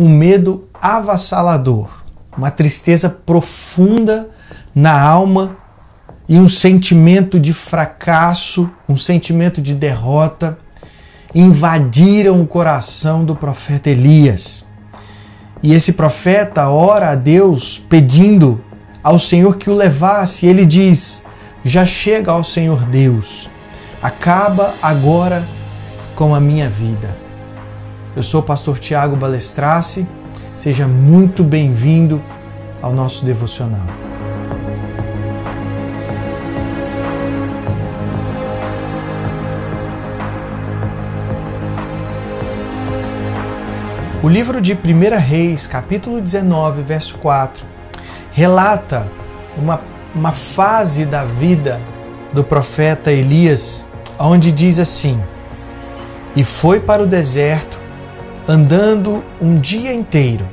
um medo avassalador, uma tristeza profunda na alma e um sentimento de fracasso, um sentimento de derrota invadiram o coração do profeta Elias. E esse profeta ora a Deus pedindo ao Senhor que o levasse. Ele diz: já chega, ó Senhor Deus, acaba agora com a minha vida. Eu sou o pastor Tiago Balestraci, seja muito bem-vindo ao nosso devocional. O livro de 1 Reis, capítulo 19, verso 4, relata uma fase da vida do profeta Elias, onde diz assim: e foi para o deserto, andando um dia inteiro.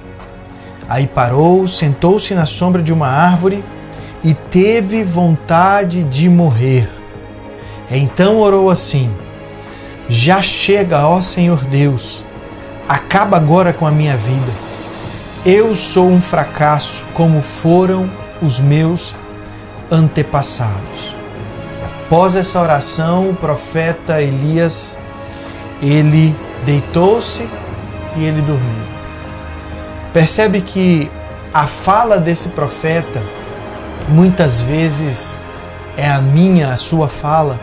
Aí parou, sentou-se na sombra de uma árvore e teve vontade de morrer. Então orou assim: já chega, ó Senhor Deus, acaba agora com a minha vida. Eu sou um fracasso, como foram os meus antepassados. Após essa oração, o profeta Elias, ele deitou-se e ele dormiu. Percebe que a fala desse profeta muitas vezes é a minha, a sua fala.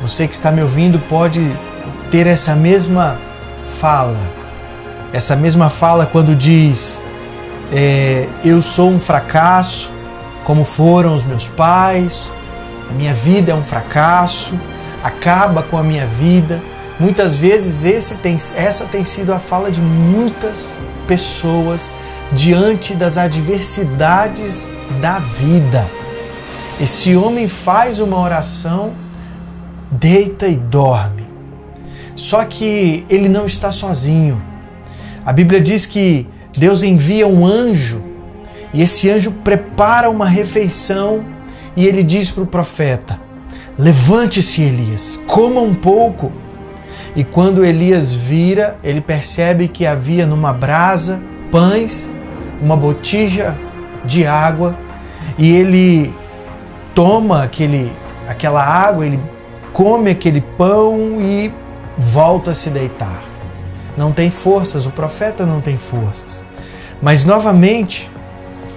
Você que está me ouvindo pode ter essa mesma fala. Essa mesma fala quando diz: eu sou um fracasso, como foram os meus pais, a minha vida é um fracasso, acaba com a minha vida. Muitas vezes essa tem sido a fala de muitas pessoas diante das adversidades da vida. Esse homem faz uma oração, deita e dorme. Só que ele não está sozinho. A Bíblia diz que Deus envia um anjo e esse anjo prepara uma refeição e ele diz para o profeta: levante-se, Elias, coma um pouco. E quando Elias vira, ele percebe que havia numa brasa pães, uma botija de água, e ele toma aquela água, ele come aquele pão e volta a se deitar. Não tem forças, o profeta não tem forças. Mas novamente,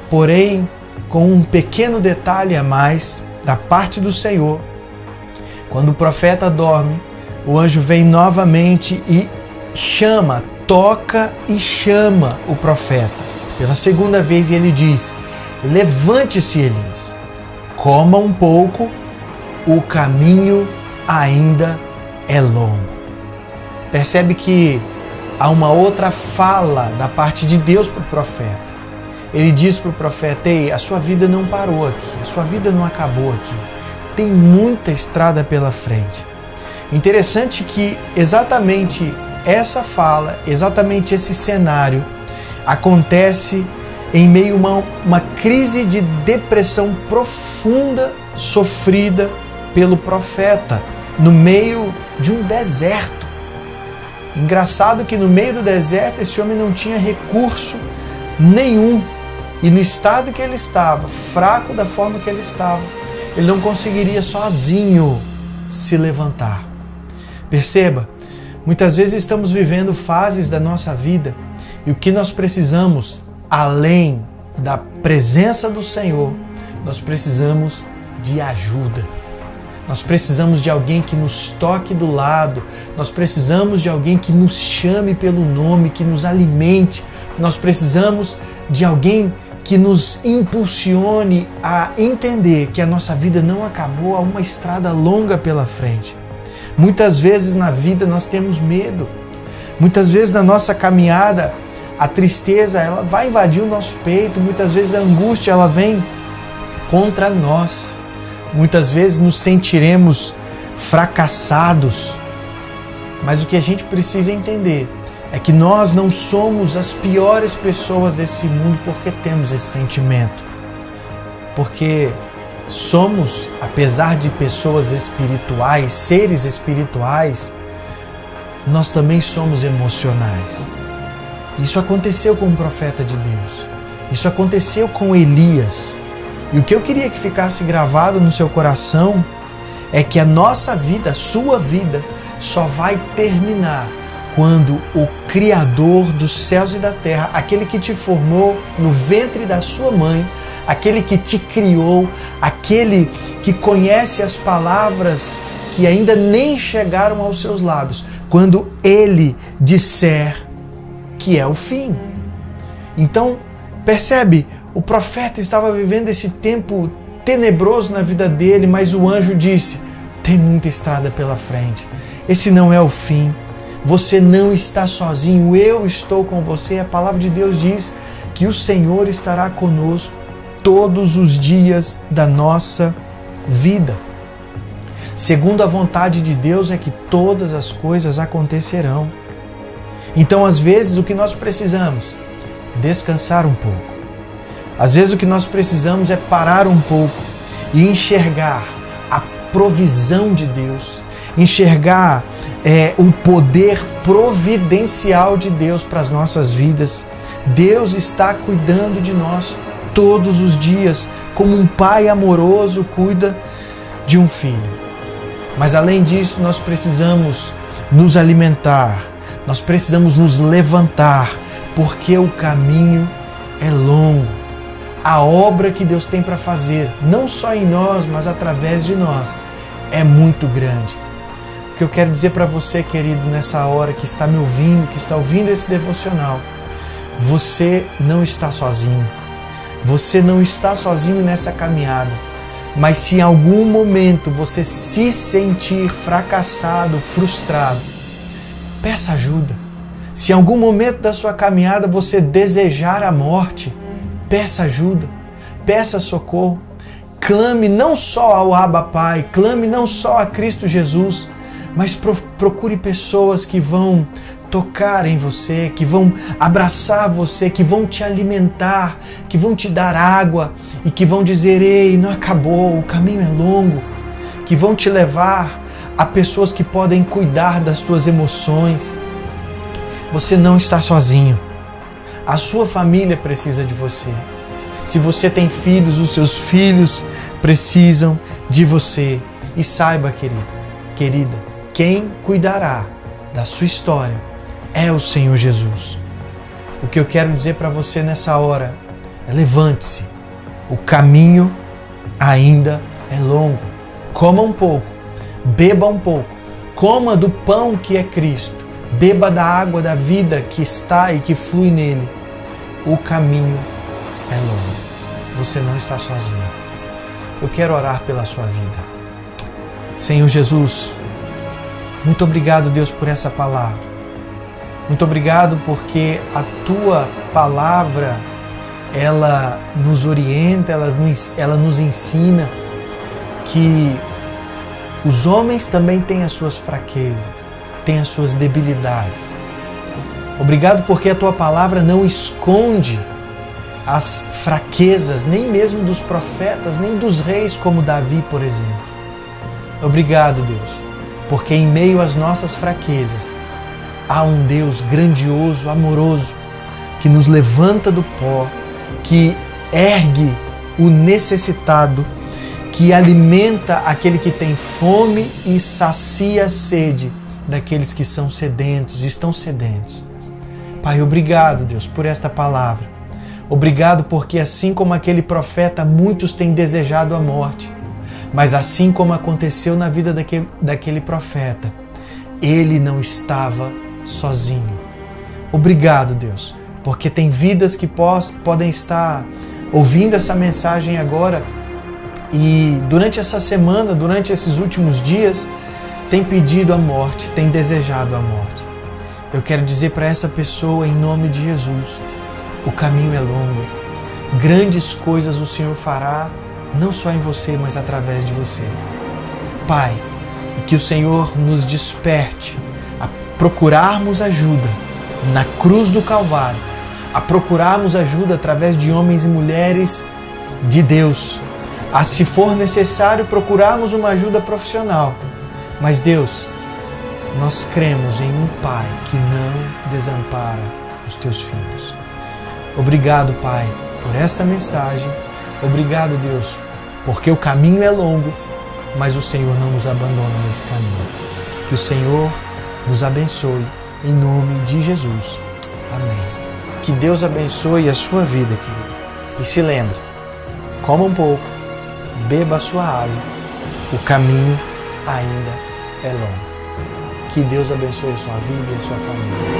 porém, com um pequeno detalhe a mais da parte do Senhor, quando o profeta dorme, o anjo vem novamente e chama, toca e chama o profeta pela segunda vez, e ele diz: levante-se, Elias, coma um pouco, o caminho ainda é longo. Percebe que há uma outra fala da parte de Deus para o profeta. Ele diz para o profeta: ei, a sua vida não parou aqui, a sua vida não acabou aqui, tem muita estrada pela frente. Interessante que exatamente essa fala, exatamente esse cenário acontece em meio a uma crise de depressão profunda sofrida pelo profeta no meio de um deserto. Engraçado que no meio do deserto esse homem não tinha recurso nenhum, e no estado que ele estava, fraco da forma que ele estava, ele não conseguiria sozinho se levantar. Perceba, muitas vezes estamos vivendo fases da nossa vida e o que nós precisamos, além da presença do Senhor, nós precisamos de ajuda. Nós precisamos de alguém que nos toque do lado, nós precisamos de alguém que nos chame pelo nome, que nos alimente, nós precisamos de alguém que nos impulsione a entender que a nossa vida não acabou, há uma estrada longa pela frente. Muitas vezes na vida nós temos medo, muitas vezes na nossa caminhada a tristeza ela vai invadir o nosso peito, muitas vezes a angústia ela vem contra nós. Muitas vezes nos sentiremos fracassados, mas o que a gente precisa entender é que nós não somos as piores pessoas desse mundo porque temos esse sentimento. Porque somos, apesar de pessoas espirituais, seres espirituais, nós também somos emocionais. Isso aconteceu com um profeta de Deus. Isso aconteceu com Elias. E o que eu queria que ficasse gravado no seu coração é que a nossa vida, a sua vida, só vai terminar quando o Criador dos céus e da terra, aquele que te formou no ventre da sua mãe, aquele que te criou, aquele que conhece as palavras que ainda nem chegaram aos seus lábios, quando Ele disser que é o fim. Então, percebe, o profeta estava vivendo esse tempo tenebroso na vida dele, mas o anjo disse: tem muita estrada pela frente, esse não é o fim, você não está sozinho, eu estou com você. A palavra de Deus diz que o Senhor estará conosco todos os dias da nossa vida. Segundo a vontade de Deus é que todas as coisas acontecerão. Então, às vezes, o que nós precisamos? Descansar um pouco. Às vezes, o que nós precisamos é parar um pouco e enxergar a provisão de Deus, enxergar o poder providencial de Deus para as nossas vidas. Deus está cuidando de nós todos os dias, como um pai amoroso cuida de um filho. Mas além disso, nós precisamos nos alimentar, nós precisamos nos levantar, porque o caminho é longo. A obra que Deus tem para fazer, não só em nós, mas através de nós, é muito grande. O que eu quero dizer para você, querido, nessa hora que está me ouvindo, que está ouvindo esse devocional, você não está sozinho. Você não está sozinho nessa caminhada. Mas se em algum momento você se sentir fracassado, frustrado, peça ajuda. Se em algum momento da sua caminhada você desejar a morte, peça ajuda, peça socorro. Clame não só ao Abba Pai, clame não só a Cristo Jesus, mas procure pessoas que vão tocar em você, que vão abraçar você, que vão te alimentar, que vão te dar água e que vão dizer: ei, não acabou, o caminho é longo, que vão te levar a pessoas que podem cuidar das tuas emoções. Você não está sozinho. A sua família precisa de você. Se você tem filhos, os seus filhos precisam de você. E saiba, querido, querida, quem cuidará da sua história é o Senhor Jesus. O que eu quero dizer para você nessa hora é: levante-se. O caminho ainda é longo. Coma um pouco, beba um pouco, coma do pão que é Cristo, beba da água da vida que está e que flui nele. O caminho é longo. Você não está sozinho. Eu quero orar pela sua vida. Senhor Jesus, muito obrigado, Deus, por essa palavra. Muito obrigado porque a Tua palavra, ela nos orienta, ela nos ensina que os homens também têm as suas fraquezas, têm as suas debilidades. Obrigado porque a Tua palavra não esconde as fraquezas, nem mesmo dos profetas, nem dos reis como Davi, por exemplo. Obrigado, Deus, porque em meio às nossas fraquezas há um Deus grandioso, amoroso, que nos levanta do pó, que ergue o necessitado, que alimenta aquele que tem fome e sacia a sede daqueles que são sedentos, estão sedentos. Pai, obrigado, Deus, por esta palavra. Obrigado porque assim como aquele profeta, muitos têm desejado a morte, mas assim como aconteceu na vida daquele profeta, ele não estava sozinho. Obrigado, Deus, porque tem vidas que podem estar ouvindo essa mensagem agora e durante essa semana, durante esses últimos dias, tem pedido a morte, tem desejado a morte. Eu quero dizer para essa pessoa, em nome de Jesus, o caminho é longo. Grandes coisas o Senhor fará, não só em você, mas através de você. Pai, e que o Senhor nos desperte a procurarmos ajuda na cruz do Calvário, a procurarmos ajuda através de homens e mulheres de Deus, a, se for necessário, procurarmos uma ajuda profissional. Mas Deus, nós cremos em um Pai que não desampara os teus filhos. Obrigado, Pai, por esta mensagem. Obrigado, Deus, porque o caminho é longo, mas o Senhor não nos abandona nesse caminho. Que o Senhor nos abençoe, em nome de Jesus. Amém. Que Deus abençoe a sua vida, querido. E se lembre, coma um pouco, beba a sua água, o caminho ainda é longo. Que Deus abençoe a sua vida e a sua família.